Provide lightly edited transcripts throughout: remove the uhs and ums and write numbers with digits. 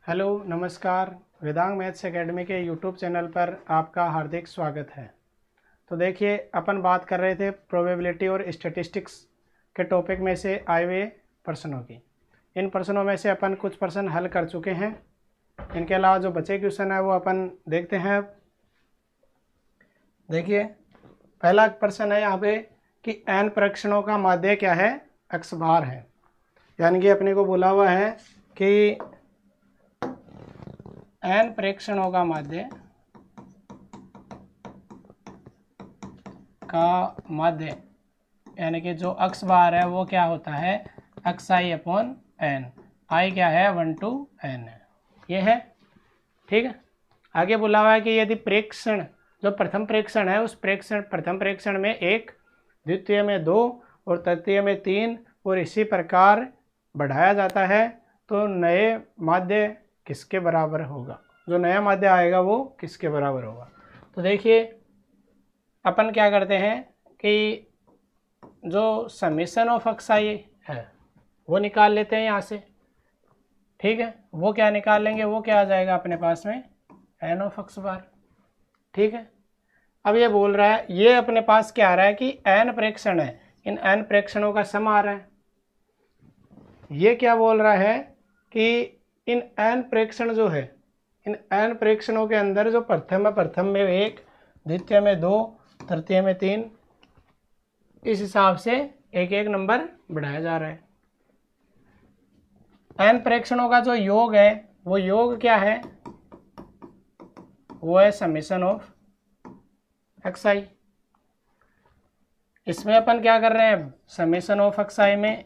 Hello नमस्कार। Vedang maths academy के YouTube channel पर आपका हार्दिक स्वागत है। तो देखिए, अपन बात कर रहे थे प्रोबेबिलिटी और स्टैटिस्टिक्स के टॉपिक में से आए हुए प्रश्नों की। इन प्रश्नों में से अपन कुछ प्रश्न हल कर चुके हैं। इनके अलावा जो बचे क्वेश्चन है वो अपन देखते हैं। देखिए, पहला प्रश्न है यहाँ पे कि n परीक्षणों का माध्य क्या है? x बार है। यानी कि अपने को बोला हुआ है कि n प्रेक्षणों का माध्य यानी कि जो x बार है वो क्या होता है? xi/n। i क्या है? 1 to n है। ये है, ठीक है। आगे बोला हुआ है कि यदि प्रेक्षण जो प्रथम प्रेक्षण है उस प्रथम प्रेक्षण में 1, द्वितीय में 2 और तृतीय में 3 और इसी प्रकार बढ़ाया जाता है तो नए माध्य किसके बराबर होगा? जो नया माध्य आएगा वो किसके बराबर होगा? तो देखिए, अपन क्या करते हैं कि जो समेशन ऑफ xi है वो निकाल लेते हैं यहाँ से, ठीक है। वो क्या निकाल लेंगे? वो क्या आ जाएगा अपने पास में? n ऑफ x बार, ठीक है। अब ये बोल रहा है, ये अपने पास क्या आ रहा है कि n प्रेक्षण है, इन n प्रेक्षणों का सम आ रहा है। ये क्या बोल रहा है कि इन n प्रेक्षण जो है, इन n प्रेक्षणों के अंदर जो प्रथम है, प्रथम में 1, द्वितीय में 2, तृतीय में 3, इस हिसाब से एक एक नंबर बढ़ाया जा रहा है। n प्रेक्षणों का जो योग है वो योग क्या है? वो है समेशन ऑफ xi। इसमें अपन क्या कर रहे हैं? समेशन ऑफ xi में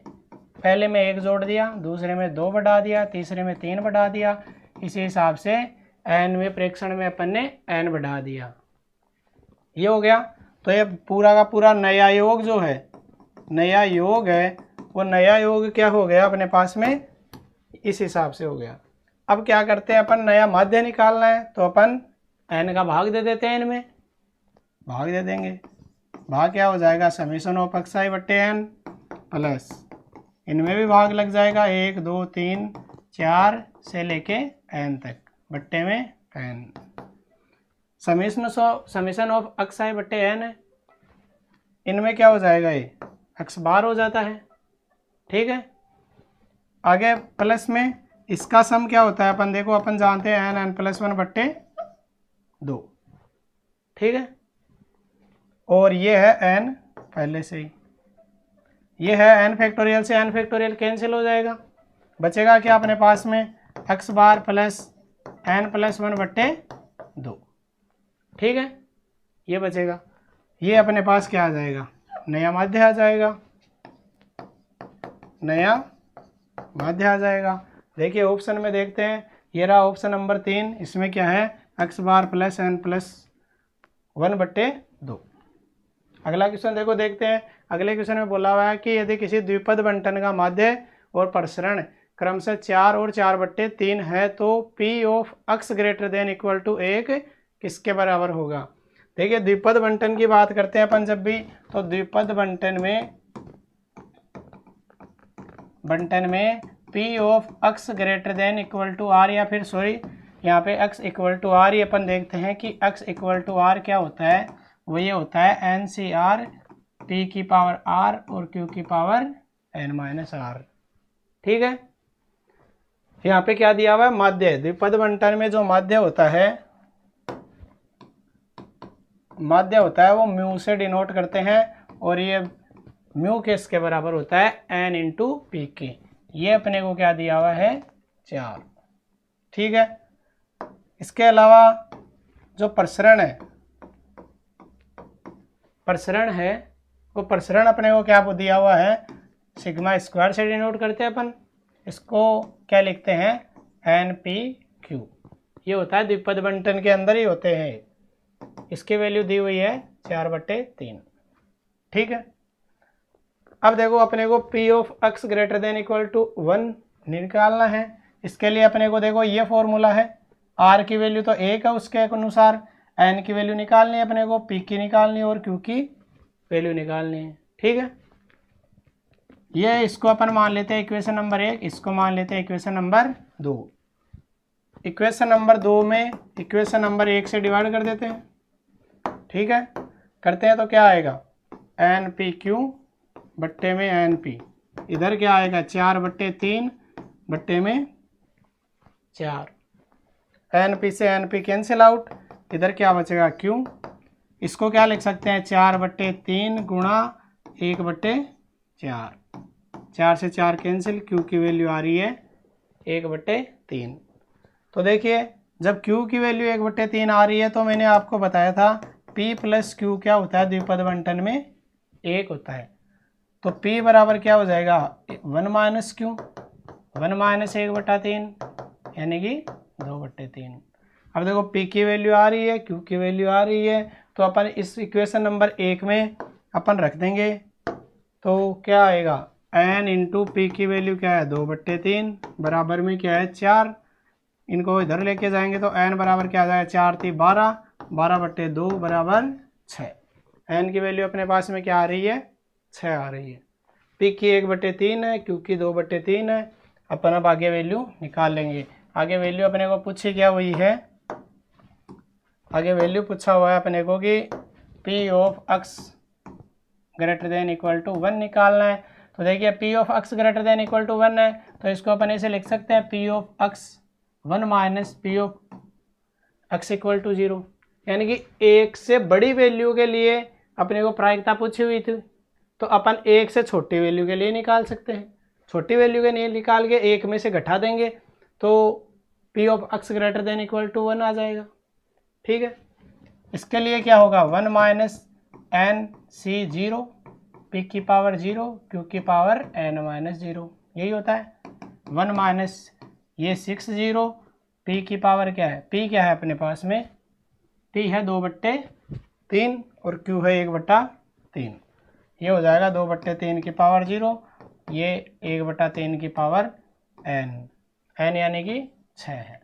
पहले में 1 जोड़ दिया, दूसरे में 2 बढ़ा दिया, तीसरे में 3 बढ़ा दिया। इसी हिसाब से nवें प्रेक्षण में अपन ने n बढ़ा दिया। ये हो गया। तो ये पूरा का पूरा नया योग जो है, नया योग है, वो नया योग क्या हो गया अपने पास में? इस हिसाब से हो गया। अब क्या करते हैं अपन? नया माध्य निकालना है तो अपन n का भाग दे देते हैं, इनमें भाग दे देंगे। भाग क्या हो जाएगा? समेशन ऑफ xi बट्टे n प्लस इनमें भी भाग लग जाएगा, 1 2 3 4 से लेके n तक बट्टे में n। समेशन ऑफ xi बट्टे n है, इनमें क्या हो जाएगा? ये x बार हो जाता है, ठीक है। आगे प्लस में इसका सम क्या होता है? अपन देखो, अपन जानते हैं n n+1 बट्टे 2, ठीक है। और ये है n पहले से ही, ये है n फैक्टोरियल से n फैक्टोरियल कैंसिल हो जाएगा। बचेगा क्या अपने पास में? x बार प्लस n+1 बट्टे 2, ठीक है। ये बचेगा। ये अपने पास क्या आ जाएगा? नया माध्य आ जाएगा, नया माध्य आ जाएगा। देखिए ऑप्शन में देखते हैं, ये रहा ऑप्शन नंबर 3। इसमें क्या है? x बार प्लस n+1 बट्टे 2। अगला क्वेश्चन देखो, देखते हैं। अगले क्वेश्चन में बोला हुआ है कि यदि किसी द्विपद बंटन का माध्य और प्रसरण क्रमशः 4 और 4 बट्टे 3 है तो p of x greater than equal to 1 किसके बराबर होगा? देखिए, द्विपद बंटन की बात करते हैं अपन जब भी, तो द्विपद बंटन में p of x greater than equal to r, या फिर सॉरी यहाँ पे x इक्वल टू r, ये अपन देखते हैं कि x इक्वल टू r क्या होता है? वो ये होता है NCR p की पावर r और q की पावर n-r, ठीक है। यहाँ पे क्या दिया हुआ है? माध्य। द्विपद बंटन में जो माध्य होता है वो म्यू से डिनोट करते हैं, और ये म्यू किसके बराबर होता है? n इंटू पी के। ये अपने को क्या दिया हुआ है? 4, ठीक है। इसके अलावा जो प्रसरण है वो प्रसरण अपने को क्या दिया हुआ है? सिग्मा स्क्वायर से डिनोट करते हैं अपन। इसको क्या लिखते हैं? NPQ। ये होता है द्विपद बंटन के अंदर ही होते हैं। इसकी वैल्यू दी हुई है 4/3, ठीक है। अब देखो, अपने को p of x greater than equal to 1 निकालना है। इसके लिए अपने को देखो, ये फॉर्मूला है, r की वैल्यू तो 1 है, उसके अनुसार n की वैल्यू निकालनी है अपने को, p की निकालनी है और q की वैल्यू निकालनी है, ठीक है। ये इसको अपन मान लेते हैं इक्वेशन नंबर 1, इसको मान लेते हैं इक्वेशन नंबर 2। इक्वेशन नंबर 2 में इक्वेशन नंबर 1 से डिवाइड कर देते हैं, ठीक है। करते हैं तो क्या आएगा, एन पी क्यू बट्टे में एन पी, इधर क्या आएगा 4/3 बट्टे में 4, एन पी से एन पी कैंसिल आउट, इधर क्या बचेगा क्यू, इसको क्या लिख सकते हैं 4/3 गुणा 1/4, 4 से 4 कैंसिल, क्यू की वैल्यू आ रही है 1/3। तो देखिए जब Q की वैल्यू 1/3 आ रही है तो मैंने आपको बताया था P प्लस Q क्या होता है, द्विपद बंटन में 1 होता है। तो P बराबर क्या हो जाएगा 1 माइनस Q, 1 माइनस 1/3 यानी कि 2/3। अब देखो P की वैल्यू आ रही है, Q की वैल्यू आ रही है, तो अपन इस इक्वेशन नंबर 1 में अपन रख देंगे। तो क्या आएगा n इंटू पी की वैल्यू क्या है 2/3 बराबर में क्या है 4, इनको इधर लेके जाएंगे तो n बराबर क्या आ जाएगा 4 × 3 12, 12/2 बराबर 6। n की वैल्यू अपने पास में क्या आ रही है 6 आ रही है। p की 1/3 है, q की 2/3 है। अपन अब आगे वैल्यू निकाल लेंगे। आगे वैल्यू अपने को पूछी क्या हुई है, आगे वैल्यू पूछा हुआ है अपने को कि p of x greater than equal to 1 निकालना है। तो देखिए p of x greater than equal to 1 है, तो इसको अपन ऐसे लिख सकते हैं p of x 1 minus P of x equal to 0, यानी कि एक से बड़ी वैल्यू के लिए अपने को प्रायिकता पूछी हुई थी, तो अपन एक से छोटी वैल्यू के लिए निकाल सकते हैं। छोटी वैल्यू के लिए निकाल के एक में से घटा देंगे तो p of x greater than equal to 1 आ जाएगा, ठीक है। इसके लिए क्या होगा 1 माइनस एन सी 0, p की पावर 0, q की पावर n माइनस 0, यही होता है। 1 माइनस ये 6 0, p की पावर क्या है, p क्या है अपने पास में, p है 2/3 और q है 1/3, ये हो जाएगा 2/3 की पावर 0, ये 1/3 की पावर n, n यानी कि 6 है।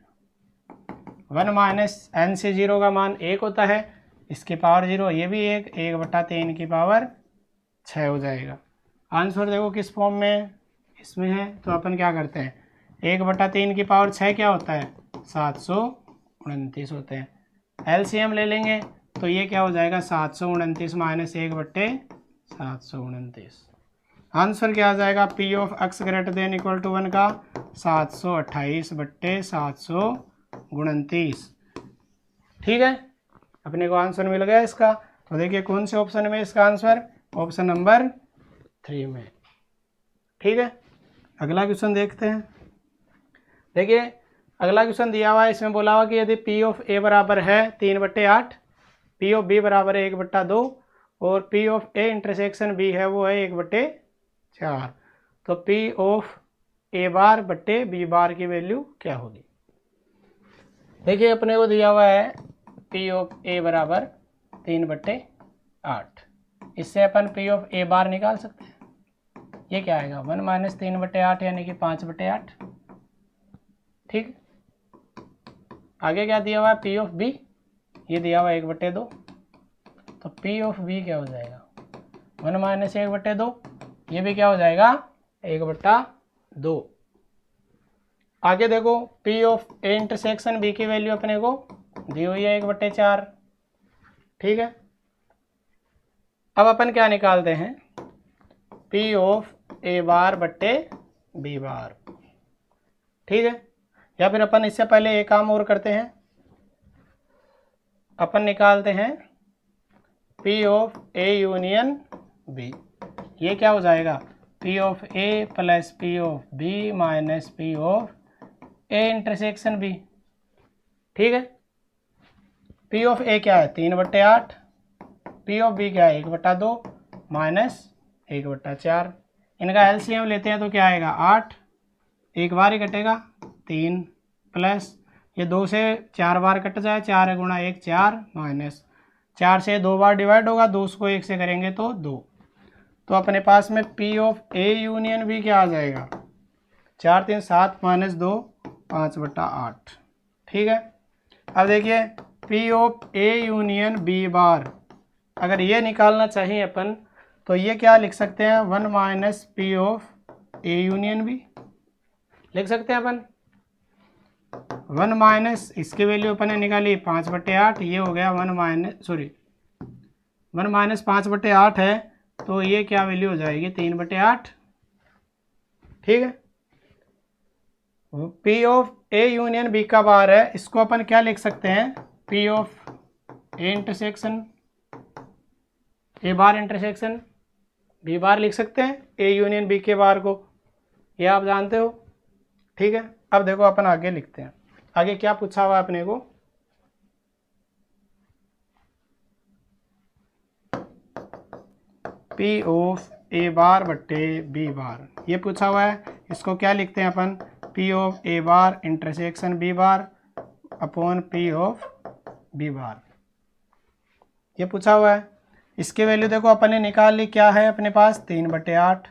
1 माइनस n से 0 का मान 1 होता है, इसकी पावर 0, ये भी 1/3 की पावर 6 हो जाएगा। आंसर देखो किस फॉर्म में इसमें है, तो अपन क्या करते हैं 1/3 की पावर 6 क्या होता है 729 होते हैं। एलसीएम ले लेंगे तो ये क्या हो जाएगा 729 माइनस 1/729। आंसर क्या आ जाएगा P of X greater than equal to 1 का 728/729, ठीक है। अपने को आंसर मिल गया इसका। तो देखिए कौन से ऑप्शन में इसका आंसर, ऑप्शन नंबर 3 में, ठीक है। अगला क्वेश्चन देखते हैं। देखिए अगला क्वेश्चन दिया हुआ है, इसमें बोला हुआ कि यदि पी ऑफ ए बराबर है 3/8, पी ऑफ बी बराबर है 1/2 और P of A intersection B है वो है 1/4, तो पी ऑफ ए बार बट्टे बी बार की वैल्यू क्या होगी। देखिए अपने को दिया हुआ है पी ऑफ ए बराबर 3/8, इससे अपन पी ऑफ ए बार निकाल सकते हैं। ये क्या आएगा 1 माइनस 3/8 यानी कि 5/8, ठीक। आगे क्या दिया हुआ है पी ऑफ बी, ये दिया हुआ है 1/2, तो पी ऑफ बी क्या हो जाएगा 1 माइनस 1/2, ये भी क्या हो जाएगा 1/2। आगे देखो P of A intersection B की वैल्यू अपने को दी हुई है 1/4, ठीक है। अब अपन क्या निकालते हैं पी ऑफ ए बार बट्टे बी बार, ठीक है। या फिर अपन इससे पहले एक काम और करते हैं, अपन निकालते हैं P of A union B, ये क्या हो जाएगा P of A plus P of B minus P of A intersection B, ठीक है। पी ऑफ ए क्या है 3/8, पी ऑफ बी क्या है 1/2 माइनस 1/4, इनका एलसीएम लेते हैं तो क्या आएगा 8, एक बार ही कटेगा 3 प्लस ये 2 से 4 बार कट जाए, 4 गुणा 1 4 माइनस 4 से 2 बार डिवाइड होगा, 2 को 1 से करेंगे तो 2, तो अपने पास में P of A union B क्या आ जाएगा 4 3 7 माइनस 2 5/8, ठीक है। अब देखिए P of A union B bar, अगर ये निकालना चाहिए अपन तो ये क्या लिख सकते हैं 1 minus P of A union B लिख सकते हैं अपन। 1 माइनस इसकी वैल्यू अपन ने निकाली 5/8, ये हो गया 1 माइनस 5/8 है, तो ये क्या वैल्यू हो जाएगी 3/8। ठीक है, P of A union B का बार है, इसको अपन क्या लिख सकते हैं, P of A intersection A bar intersection B बार लिख सकते हैं, A यूनियन B के बार को, ये आप जानते हो। ठीक है, अब देखो अपन आगे लिखते हैं, आगे क्या पूछा हुआ अपने को, P ऑफ A बार बट्टे B बार, ये पूछा हुआ है। इसको क्या लिखते हैं अपन, P of A bar intersection B bar upon P of B बार, ये पूछा हुआ है। इसकी वैल्यू देखो अपन ने निकाल ली, क्या है अपने पास 3/8,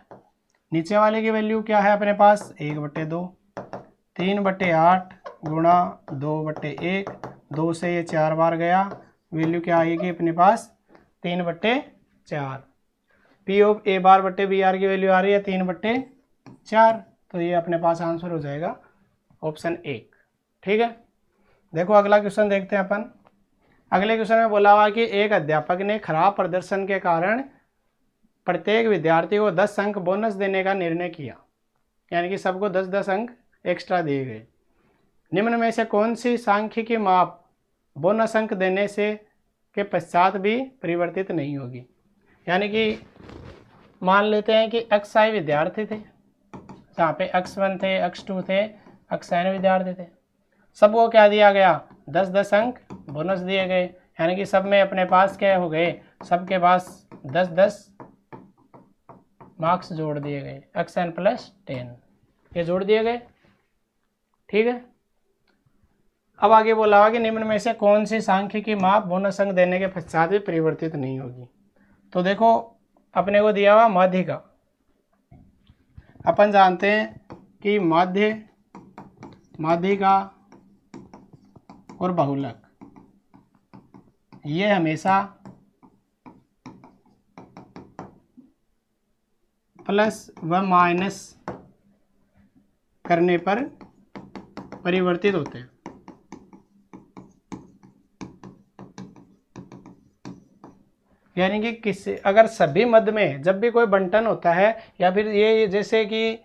नीचे वाले की वैल्यू क्या है अपने पास 1/2, 3/8 गुणा 2/1, 2 से ये 4 बार गया, वैल्यू क्या आएगी अपने पास 3/4। P ऑफ A बार बट्टे B आर की वैल्यू आ रही है 3/4, तो ये अपने पास आंसर हो जाएगा ऑप्शन 1। ठीक है, देखो अगला क्वेश्चन देखते हैं अपन। अगले क्वेश्चन में बोला हुआ कि एक अध्यापक ने खराब प्रदर्शन के कारण प्रत्येक विद्यार्थी को 10 अंक बोनस देने का निर्णय किया, यानी कि सबको 10-10 अंक एक्स्ट्रा दिए गए। निम्न में से कौन सी सांख्यिकी माप बोनस अंक देने से के पश्चात भी परिवर्तित नहीं होगी, यानी कि मान लेते हैं कि XI विद्यार्थी थे, जहाँ पे X1 थे, X2 थे, XN विद्यार्थी थे, सबको क्या दिया गया 10-10 अंक बोनस दिए गए, यानी कि सब में अपने पास क्या हो गए, सबके पास 10-10 मार्क्स जोड़ दिए गए, XN + 10 ये जोड़ दिए गए। ठीक है, अब आगे बोला हुआ कि निम्न में से कौन सी सांख्यिकी माप बोनस अंक देने के पश्चात भी परिवर्तित नहीं होगी। तो देखो अपने को दिया हुआ माध्य का, अपन जानते हैं कि माध्यिका और बहुलक ये हमेशा प्लस व माइनस करने पर परिवर्तित होते हैं। यानी कि किसी अगर सभी मद में जब भी कोई बंटन होता है, या फिर ये जैसे कि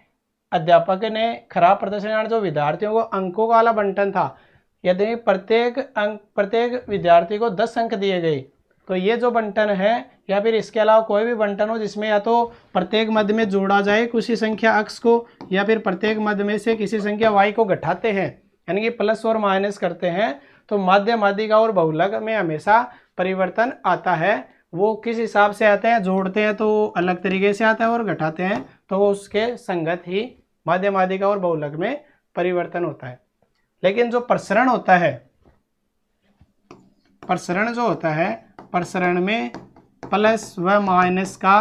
अध्यापक ने खराब प्रदर्शन जो विद्यार्थियों को अंकों का वाला बंटन था, यदि प्रत्येक विद्यार्थी को 10 अंक दिए गए, तो ये जो बंटन है या फिर इसके अलावा कोई भी बंटन हो जिसमें या तो प्रत्येक मद में जोड़ा जाए किसी संख्या x को, या फिर प्रत्येक मद में से किसी संख्या y को घटाते हैं, यानी कि प्लस और माइनस करते हैं, तो माध्य माध्यिका और बहुलक में हमेशा परिवर्तन आता है। वो किस हिसाब से आते हैं, जोड़ते हैं तो अलग तरीके से आता है और घटाते हैं तो वो उसके संगत ही माध्य माध्यिका और बहुलक में परिवर्तन होता है। लेकिन जो प्रसरण होता है, प्रसरण जो होता है, प्रसरण में प्लस व माइनस का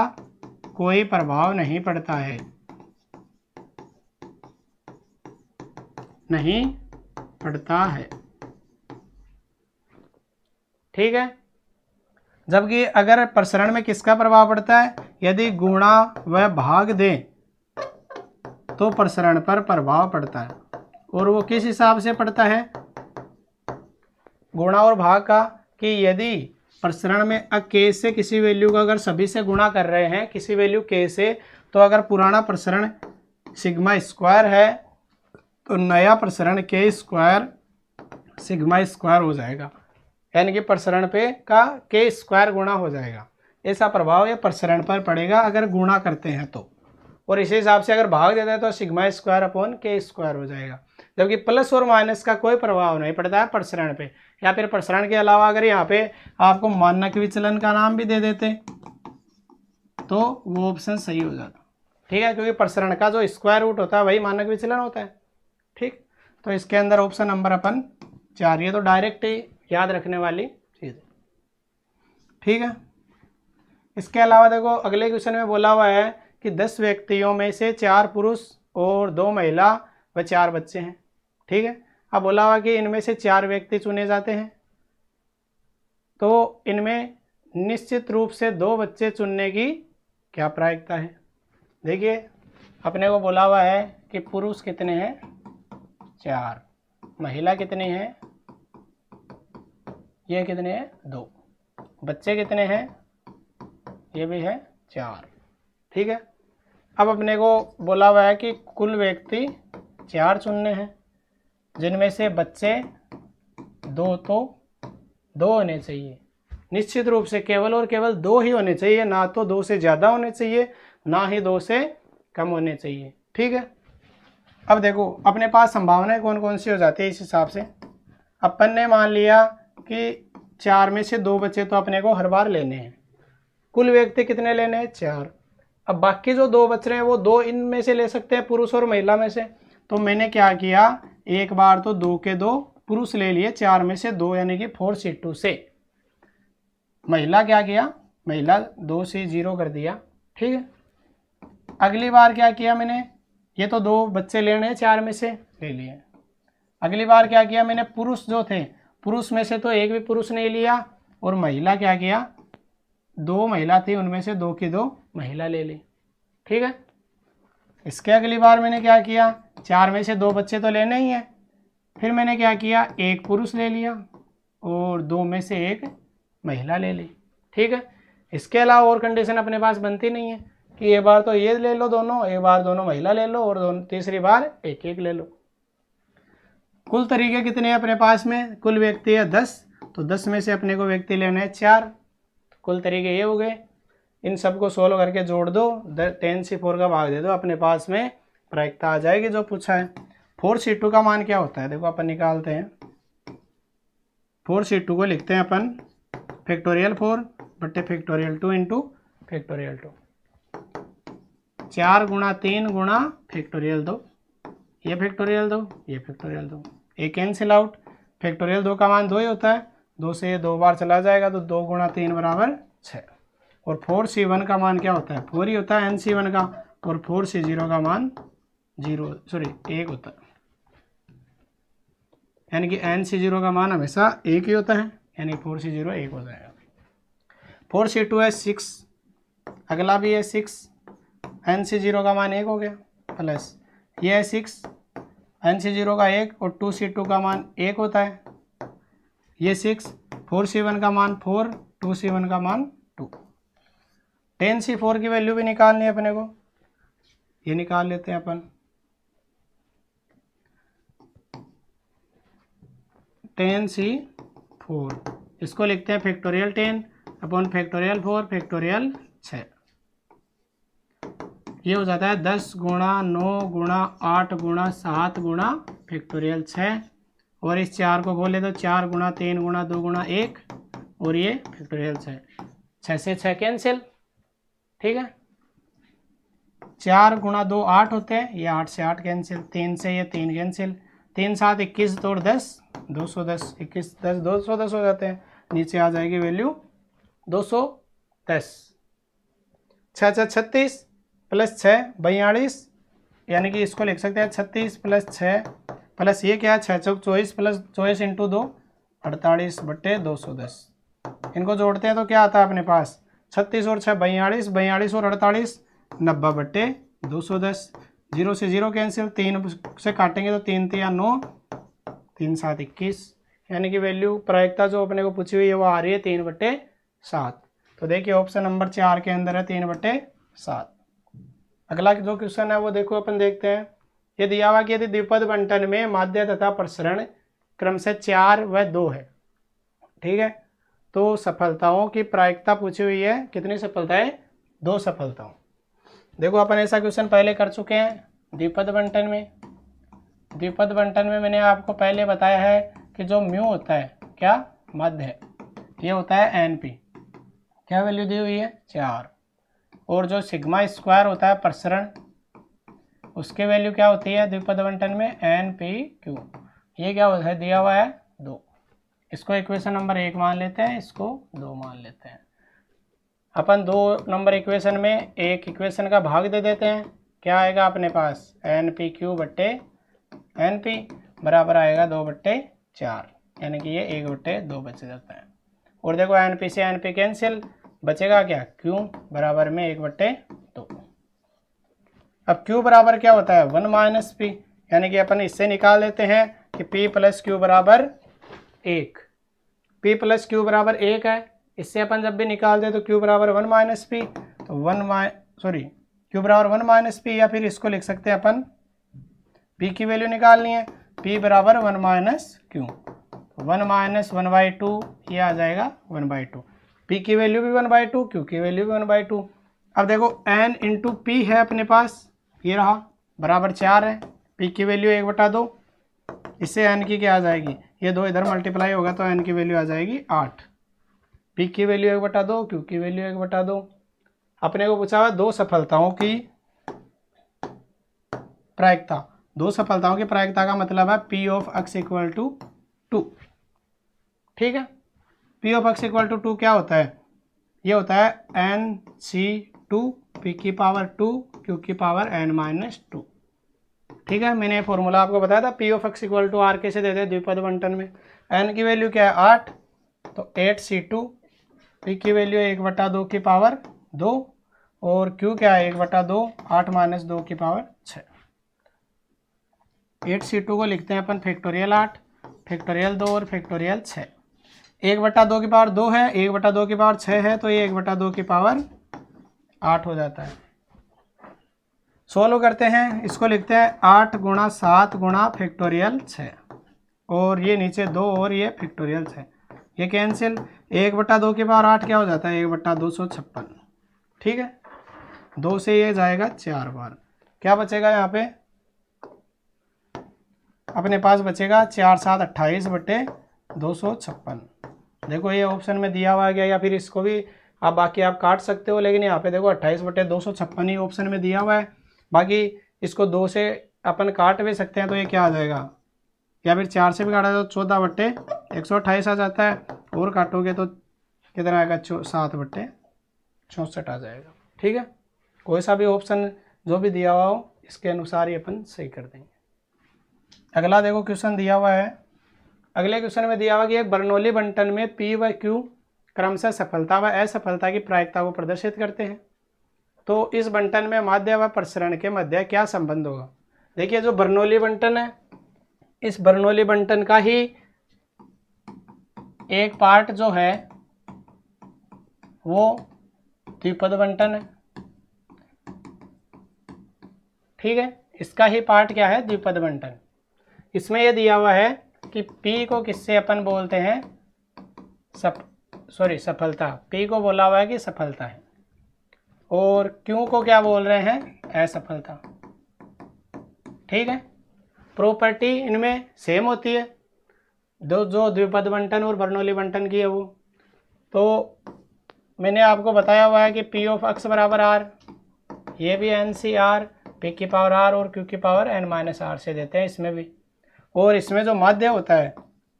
कोई प्रभाव नहीं पड़ता है, नहीं पड़ता है। ठीक है, जबकि अगर प्रसरण में किसका प्रभाव पड़ता है, यदि गुणा व भाग दें तो प्रसरण पर प्रभाव पड़ता है, और वो किस हिसाब से पड़ता है, गुणा और भाग का, कि यदि प्रसरण में k से किसी वैल्यू का अगर सभी से गुणा कर रहे हैं किसी वैल्यू k से, तो अगर पुराना प्रसरण सिग्मा स्क्वायर है तो नया प्रसरण k स्क्वायर सिग्मा स्क्वायर हो जाएगा, यानी कि प्रसरण पे का k स्क्वायर गुणा हो जाएगा। ऐसा प्रभाव ये प्रसरण पर पड़ेगा अगर गुणा करते हैं तो, और इसी हिसाब से अगर भाग देते हैं तो sigma square upon k square हो जाएगा। जबकि प्लस और माइनस का कोई प्रभाव नहीं पड़ता है प्रसरण पे, या फिर प्रसरण के अलावा अगर यहाँ पे आपको मानक विचलन का नाम भी दे देते तो वो ऑप्शन सही हो जाता। ठीक है, क्योंकि प्रसरण का जो स्क्वायर रूट होता है वही मानक विचलन होता है। ठीक, तो इसके अंदर ऑप्शन नंबर अपन 4, ये तो डायरेक्ट ही याद रखने वाली चीज़ है। ठीक है, इसके अलावा देखो अगले क्वेश्चन में बोला हुआ है कि 10 व्यक्तियों में से 4 पुरुष और 2 महिला व 4 बच्चे हैं। ठीक है, अब बोला हुआ कि इनमें से 4 व्यक्ति चुने जाते हैं, तो इनमें निश्चित रूप से 2 बच्चे चुनने की क्या प्रायिकता है। देखिए अपने को बोला हुआ है कि पुरुष कितने हैं 4, महिला कितनी है, ये कितने हैं 2, बच्चे कितने हैं, ये भी है 4। ठीक है, अब अपने को बोला हुआ है कि कुल व्यक्ति 4 चुनने हैं, जिनमें से बच्चे 2 तो 2 होने चाहिए, निश्चित रूप से केवल और केवल 2 ही होने चाहिए, ना तो 2 से ज़्यादा होने चाहिए ना ही 2 से कम होने चाहिए। ठीक है, अब देखो अपने पास संभावनाएं कौन कौन सी हो जाती है इस हिसाब से। अपन ने मान लिया कि 4 में से 2 बच्चे तो अपने को हर बार लेने हैं, कुल व्यक्ति कितने लेने हैं 4। अब बाकी जो 2 बच रहे हैं वो 2 इनमें से ले सकते हैं, पुरुष और महिला में से। तो मैंने क्या किया, एक बार तो 2 के 2 पुरुष ले लिए, 4 में से 2 यानी कि 4C2 से। महिला क्या किया, महिला 2 से 0 कर दिया। ठीक है, अगली बार क्या किया मैंने, ये तो 2 बच्चे लेने हैं 4 में से, ले लिए। अगली बार क्या किया मैंने, पुरुष जो थे, पुरुष में से तो एक भी पुरुष नहीं लिया, और महिला क्या किया, 2 महिला थी उनमें से 2 की 2 महिला ले ली। ठीक है, इसके अगली बार मैंने क्या किया, 4 में से 2 बच्चे तो लेने ही हैं, फिर मैंने क्या किया, 1 पुरुष ले लिया और 2 में से 1 महिला ले ली। ठीक है, इसके अलावा और कंडीशन अपने पास बनती नहीं है कि एक बार तो ये ले लो दोनों, एक बार दोनों महिला ले लो, और तीसरी बार एक एक ले लो। कुल तरीके कितने हैं अपने पास में, कुल व्यक्ति है 10, तो 10 में से अपने को व्यक्ति लेने हैं 4, कुल तरीके ये हो गए। इन सबको सोल्व करके जोड़ दो, 10C4 का भाग दे दो, अपने पास में प्रायिकता आ जाएगी जो पूछा है। 4C2 का मान क्या होता है, देखो अपन निकालते हैं। 4C2 को लिखते हैं अपन फैक्टोरियल 4 बट्टे फैक्टोरियल 2 इंटू फैक्टोरियल 2, 4 गुणा 3 गुणा फैक्टोरियल 2, ये फैक्टोरियल 2, ये फैक्टोरियल 2, एक कैंसिल आउट। फैक्टोरियल 2 का मान 2 ही होता है, 2 से ये 2 बार चला जाएगा, तो 2 गुणा 3 बराबर 6। और 4C1 का मान क्या होता है, 4 ही होता है NC1 का, और 4C0 का मान 1 होता है, यानी कि NC0 का मान हमेशा 1 ही होता है, यानी 4C0 1 हो जाएगा। 4C2 है 6, अगला भी है 6, NC0 का मान 1 हो गया, प्लस ये है 6, NC0 का 1 और 2C2 का मान 1 होता है, ये 6, 4C1 का मान 4, 2C1 का मान 2। 10C4 की वैल्यू भी निकालनी है अपने को, ये निकाल लेते हैं अपन। 10C4 इसको लिखते हैं फैक्टोरियल 10 अपॉन फैक्टोरियल 4 फैक्टोरियल 6, ये हो जाता है 10 गुणा 9 गुणा 8 गुणा 7 गुणा फैक्टोरियल 6, और इस 4 को खोले तो 4 गुणा 3 गुणा 2 गुणा 1, और ये फैक्टोरियल 6, 6 से 6 कैंसिल। ठीक है, 4 गुणा 2 8 होते हैं, ये 8 से 8 कैंसिल, 3 से ये 3 कैंसिल, 3 7 21 तोड़ 10 210, 21 10 210 हो जाते हैं, नीचे आ जाएगी वैल्यू 210। 6 6 36 प्लस 6 42, यानी कि इसको लिख सकते हैं 36 प्लस 6 प्लस ये क्या है 6 चौक 24 प्लस 24 इंटू 2 48 बट्टे 210। इनको जोड़ते हैं तो क्या आता है अपने पास, 36 और 6 42, 42 और 48 90 बट्टे 210। 0 से 0 कैंसिल, 3 से काटेंगे तो 3 3 9, 3 7 21, यानी कि वैल्यू प्रायिकता जो अपने को पूछी हुई है वो आ रही है 3/7। तो देखिए ऑप्शन नंबर 4 के अंदर है 3/7। अगला जो क्वेश्चन है वो देखो अपन देखते हैं। ये दिया हुआ कि यदि द्विपद बंटन में माध्य तथा प्रसरण क्रमशः 4 व 2 है, ठीक है, तो सफलताओं की प्रायिकता पूछी हुई है, कितनी सफलताएं, 2 सफलताओं। देखो अपन ऐसा क्वेश्चन पहले कर चुके हैं द्विपद बंटन में। द्विपद बंटन में मैंने आपको पहले बताया है कि जो म्यू होता है क्या, माध्य, ये होता है NP, क्या वैल्यू दी हुई है 4, और जो सिग्मा स्क्वायर होता है प्रसरण, उसके वैल्यू क्या होती है द्विपद बंटन में NPQ, ये क्या होता है दिया हुआ है 2। इसको इक्वेशन नंबर 1 मान लेते हैं, इसको 2 मान लेते हैं। अपन 2 नंबर इक्वेशन में एक इक्वेशन का भाग दे देते हैं, क्या आएगा अपने पास NPQ बट्टे NP बराबर आएगा 2/4, यानी कि ये 1/2 बच जाता है। और देखो NP से NP कैंसिल, बचेगा क्या Q बराबर में 1/2। अब Q बराबर क्या होता है 1 - P, यानी कि अपन इससे निकाल लेते हैं कि कि P प्लस क्यू बराबर 1, P प्लस क्यू बराबर 1 है। इससे अपन जब भी निकाल दे तो Q बराबर 1 माइनस पी, तो Q बराबर 1 माइनस पी, या फिर इसको लिख सकते हैं अपन P की वैल्यू निकालनी है, P बराबर 1 माइनस क्यू, 1 माइनस 1/2 ये आ जाएगा 1/2। P की वैल्यू भी 1/2, Q की वैल्यू भी 1/2। अब देखो n इंटू पी है अपने पास, ये रहा बराबर 4 है, P की वैल्यू 1/2, इससे n की क्या आ जाएगी, ये 2 इधर मल्टीप्लाई होगा तो n की वैल्यू आ जाएगी 8। P की वैल्यू 1/2, Q की वैल्यू 1/2। अपने को पूछा हुआ 2 सफलताओं की प्रायिकता। 2 सफलताओं की प्रायिकता का मतलब है P of x equal to 2। ठीक है, P of x equal to 2 क्या होता है, ये होता है NC2 P की पावर 2 Q की पावर n-2। ठीक है, मैंने फॉर्मूला आपको बताया था P of x equal to R कैसे देते हैं द्विपद बंटन में। n की वैल्यू क्या है 8, तो 8C2, P की वैल्यू 1/2 की पावर 2, और Q क्या है 1/2, 8 माइनस 2 की पावर 6। 8C2 को लिखते हैं अपन फैक्टोरियल 8, फैक्टोरियल 2 और फैक्टोरियल 6। 1/2 की पावर 2 है, 1/2 की पावर 6 है, तो ये 1/2 की पावर 8 हो जाता है। सोल्व करते हैं, इसको लिखते हैं 8 गुणा 7 गुणा फैक्टोरियल 6, और ये नीचे 2 और ये फैक्टोरियल 6, ये कैंसिल। 1/2 की पावर 8 क्या हो जाता है 1/256। ठीक है, 2 से ये जाएगा 4 बार, क्या बचेगा यहाँ पे अपने पास बचेगा 4 7 28/256। देखो ये ऑप्शन में दिया हुआ गया, या फिर इसको भी आप बाकी आप काट सकते हो, लेकिन यहाँ पे देखो 28/256 ही ऑप्शन में दिया हुआ है। बाकी इसको 2 से अपन काट भी सकते हैं, तो ये क्या आ जाएगा, या फिर 4 से भी काटा तो 14/128 आ जाता है, और काटोगे तो कितना आएगा 7/64 आ जाएगा। ठीक है, कोई सा भी ऑप्शन जो भी दिया हुआ हो इसके अनुसार ही अपन सही कर देंगे। अगला देखो क्वेश्चन दिया हुआ है, अगले क्वेश्चन में दिया हुआ कि एक बर्नौली बंटन में P व Q क्रमशः सफलता व असफलता की प्रायिकता को प्रदर्शित करते हैं, तो इस बंटन में माध्य व प्रसरण के मध्य क्या संबंध होगा। देखिए जो बर्नौली बंटन है, इस बर्नौली बंटन का ही एक पार्ट जो है वो द्विपद बंटन है। ठीक है, इसका ही पार्ट क्या है द्विपद बंटन। इसमें यह दिया हुआ है कि P को किससे अपन बोलते हैं सफलता, P को बोला हुआ है कि सफलता है, और Q को क्या बोल रहे हैं असफलता। ठीक है, प्रॉपर्टी इनमें सेम होती है, जो द्विपद बंटन और बर्नौली बंटन की है वो। तो मैंने आपको बताया हुआ है कि P ऑफ x बराबर R, ये भी NC_R, P की पावर R और Q की पावर n-R से देते हैं इसमें भी। और इसमें जो माध्य होता है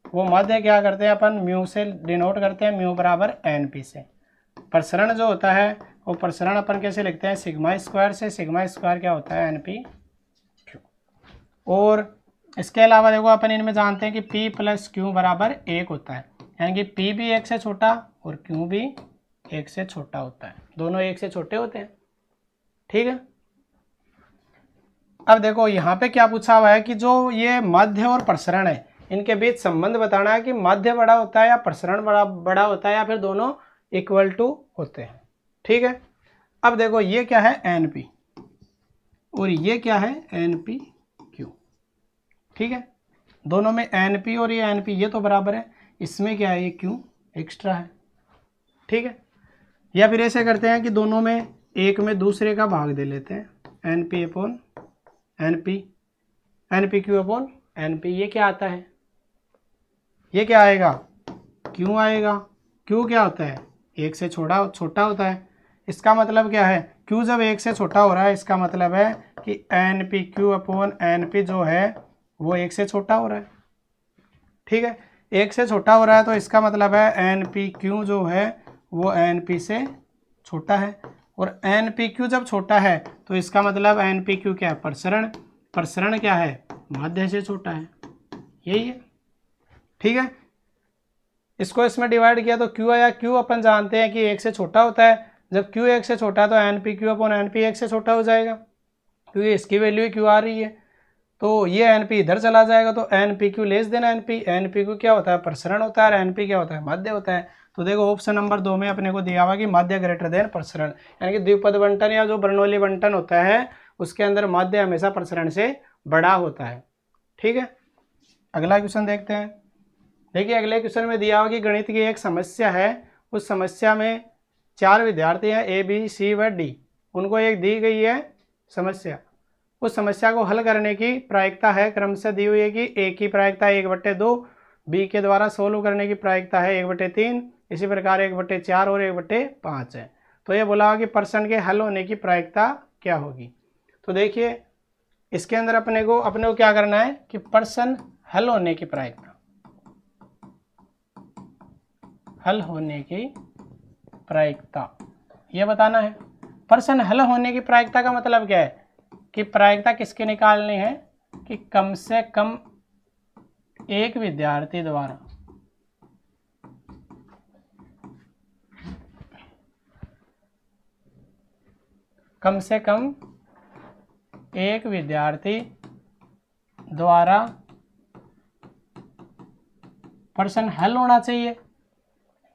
वो माध्य क्या करते हैं अपन म्यू से डिनोट करते हैं, म्यू बराबर NP से। प्रसरण जो होता है वो प्रसरण अपन कैसे लिखते हैं सिग्मा स्क्वायर से, सिग्मा स्क्वायर क्या होता है NP_Q। और इसके अलावा देखो अपन इनमें जानते हैं कि P प्लस Q बराबर 1 होता है, यानी कि P भी 1 से छोटा और Q भी 1 से छोटा होता है, दोनों 1 से छोटे होते हैं। ठीक है, अब देखो यहाँ पे क्या पूछा हुआ है कि जो ये माध्य और प्रसरण है इनके बीच संबंध बताना है कि माध्य बड़ा होता है या प्रसरण बड़ा होता है, या फिर दोनों इक्वल टू होते हैं। ठीक है, अब देखो ये क्या है NP और ये क्या है NP_Q। ठीक है, दोनों में NP और ये NP ये तो बराबर है, इसमें क्या है ये Q एक्स्ट्रा है। ठीक है, या फिर ऐसे करते हैं कि दोनों में एक में दूसरे का भाग दे लेते हैं, NP/NP, NPQ/NP। ये क्या आता है, ये क्या आएगा Q आएगा। Q क्या होता है 1 से छोटा होता है, इसका मतलब क्या है Q जब 1 से छोटा हो रहा है इसका मतलब है कि NPQ/NP जो है वो 1 से छोटा हो रहा है। ठीक है, 1 से छोटा हो रहा है तो इसका मतलब है NPQ जो है वो NP से छोटा है, और NPQ जब छोटा है तो इसका मतलब NPQ क्या है प्रसरण, प्रसरण क्या है माध्य से छोटा है, यही है। ठीक है, इसको इसमें डिवाइड किया तो Q आया, Q अपन जानते हैं कि 1 से छोटा होता है, जब Q 1 से छोटा है तो NPQ/NP 1 से छोटा हो जाएगा, क्योंकि इसकी वैल्यू Q आ रही है। तो ये एन पी इधर चला जाएगा, तो N P Q less than N P Q क्या होता है, प्रसरण होता है, और एन पी क्या होता है, माध्य होता है। तो देखो ऑप्शन नंबर 2 में अपने को दिया हुआ कि माध्य ग्रेटर देन प्रसरण, यानी कि द्विपद बंटन या जो बर्नौली बंटन होता है उसके अंदर माध्य हमेशा प्रसरण से बड़ा होता है। ठीक है, अगला क्वेश्चन देखते हैं। देखिए अगले क्वेश्चन में दिया हुआ कि गणित की एक समस्या है, उस समस्या में 4 विद्यार्थी हैं ए बी सी व डी, उनको एक दी गई है समस्या, उस समस्या को हल करने की प्रायिकता है क्रमशः दी हुई है कि ए की प्रायिकता 1/2, बी के द्वारा सोल्व करने की प्रायिकता है 1/3, इसी प्रकार 1/4 और 1/5 है। तो ये बोला कि प्रश्न के हल होने की प्रायिकता क्या होगी। तो देखिए इसके अंदर अपने को क्या करना है कि प्रश्न हल होने की प्रायिकता, हल होने की प्रायिकता ये बताना है। प्रश्न हल होने की प्रायिकता का मतलब क्या है कि प्रायिकता किसकी निकालनी है कि कम से कम एक विद्यार्थी द्वारा प्रश्न हल होना चाहिए।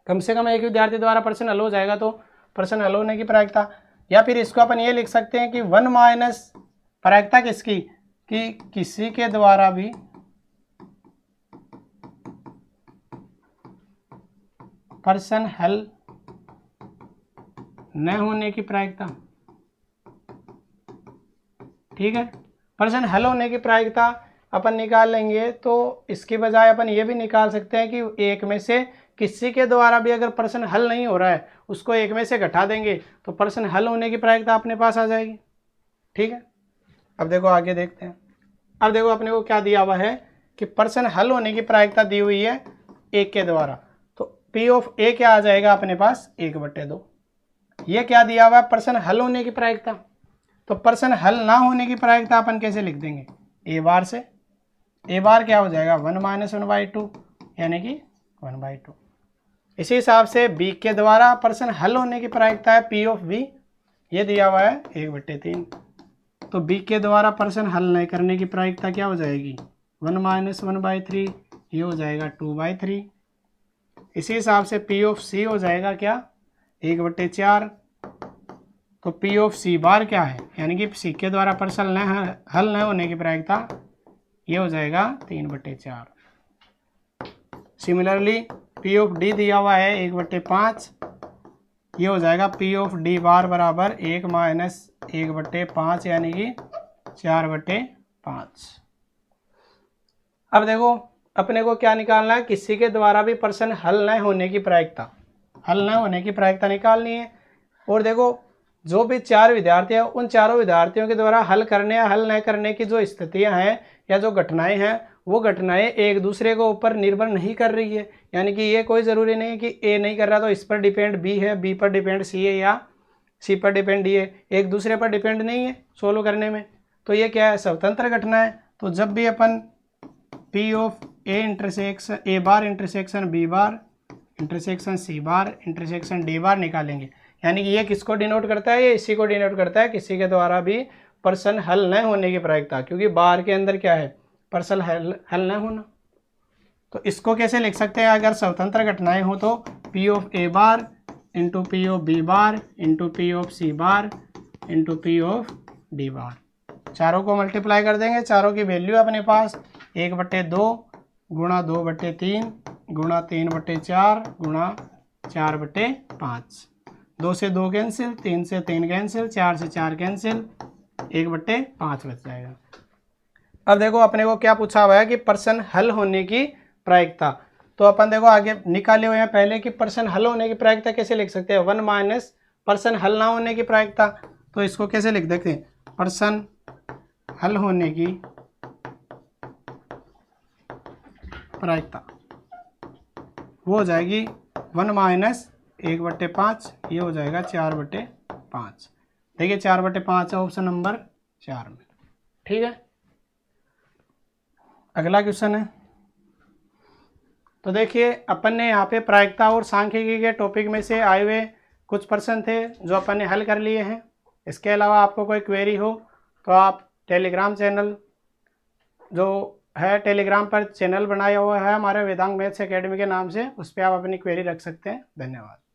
कम से कम एक विद्यार्थी द्वारा प्रश्न हल हो जाएगा तो प्रश्न हल होने की प्रायिकता। या फिर इसको अपन ये लिख सकते हैं कि 1 माइनस प्रायिकता किसकी कि किसी के द्वारा भी प्रश्न हल न होने की प्रायिकता। ठीक है, प्रश्न हल होने की प्रायिकता अपन निकाल लेंगे तो इसकी बजाय अपन ये भी निकाल सकते हैं कि एक में से किसी के द्वारा भी अगर प्रश्न हल नहीं हो रहा है उसको एक में से घटा देंगे तो प्रश्न हल होने की प्रायिकता अपने पास आ जाएगी। ठीक है, अब देखो आगे देखते हैं। अब देखो अपने को क्या दिया हुआ है कि प्रश्न हल होने की प्रायिकता दी हुई है एक के द्वारा, तो पी ऑफ ए क्या आ जाएगा अपने पास 1/2। ये क्या दिया हुआ है प्रश्न हल होने की प्रायिकता, तो प्रश्न हल ना होने की प्रायिकता अपन कैसे लिख देंगे ए बार से। ए बार क्या हो जाएगा 1 माइनस 1/2 यानी कि 1/2। इसी हिसाब से बी के द्वारा प्रश्न हल होने की प्रायिकता है पी ऑफ बी, ये दिया हुआ है 1/3। तो बी के द्वारा प्रश्न हल नहीं करने की प्रायिकता क्या हो जाएगी 1 माइनस 1/3, ये हो जाएगा 2/3। इसी हिसाब से पी ऑफ सी हो जाएगा क्या 1/4। तो पी ऑफ सी बार क्या है यानी कि सी के द्वारा प्रश्न हल न होने की प्रायिकता ये हो जाएगा 3/4। सिमिलरली पी ऑफ डी दिया हुआ है 1/5, ये हो जाएगा पी ऑफ डी बार बराबर 1 माइनस 1/5 यानी कि 4/5। अब देखो अपने को क्या निकालना है किसी के द्वारा भी प्रश्न हल न होने की प्रायिकता, हल न होने की प्रायिकता निकालनी है। और देखो जो भी 4 विद्यार्थी हैं उन चारों विद्यार्थियों के द्वारा हल करने या हल न करने की जो स्थितियां हैं या जो घटनाएं हैं वो घटनाएं एक दूसरे के ऊपर निर्भर नहीं कर रही है, यानी कि ये कोई ज़रूरी नहीं है कि ए नहीं कर रहा तो इस पर डिपेंड बी है, बी पर डिपेंड सी है या सी पर डिपेंड डी है, एक दूसरे पर डिपेंड नहीं है सोल्व करने में। तो ये क्या है स्वतंत्र घटना है। तो जब भी अपन P of A intersection A bar intersection B bar intersection C bar intersection D bar निकालेंगे, यानी कि ये किसको डिनोट करता है, ये इसी को डिनोट करता है किसी के द्वारा भी प्रश्न हल न होने की प्रायिकता, क्योंकि बार के अंदर क्या है प्रश्न हल न होना। तो इसको कैसे लिख सकते हैं अगर स्वतंत्र घटनाएं हो तो P of A bar into P of B bar into P of C bar into P of D bar, चारों को मल्टीप्लाई कर देंगे, चारों की वैल्यू अपने पास 1/2 गुणा 2/3 गुणा 3/4 गुणा 4/5। 2 से 2 कैंसिल, 3 से 3 कैंसिल, 4 से 4 कैंसिल, 1/5 बच जाएगा। अब देखो अपने को क्या पूछा हुआ है कि प्रश्न हल होने की प्रायिकता, तो अपन देखो आगे निकाले हुए हैं पहले कि प्रश्न हल होने की प्रायिकता कैसे लिख सकते हैं 1 माइनस प्रश्न हल ना होने की प्रायिकता। तो इसको कैसे लिख देते हैं प्रश्न हल होने की प्रायिकता वो हो जाएगी 1 माइनस 1/5, ये हो जाएगा 4/5। देखिए 4/5 है ऑप्शन नंबर 4 में। ठीक है, अगला क्वेश्चन है। तो देखिए अपन ने यहाँ पे प्रायिकता और सांख्यिकी के टॉपिक में से आए हुए कुछ प्रश्न थे जो अपन ने हल कर लिए हैं। इसके अलावा आपको कोई क्वेरी हो तो आप टेलीग्राम चैनल जो है टेलीग्राम पर चैनल बनाया हुआ है हमारे वेदांग मैथ्स एकेडमी के नाम से, उस पर आप अपनी क्वेरी रख सकते हैं। धन्यवाद।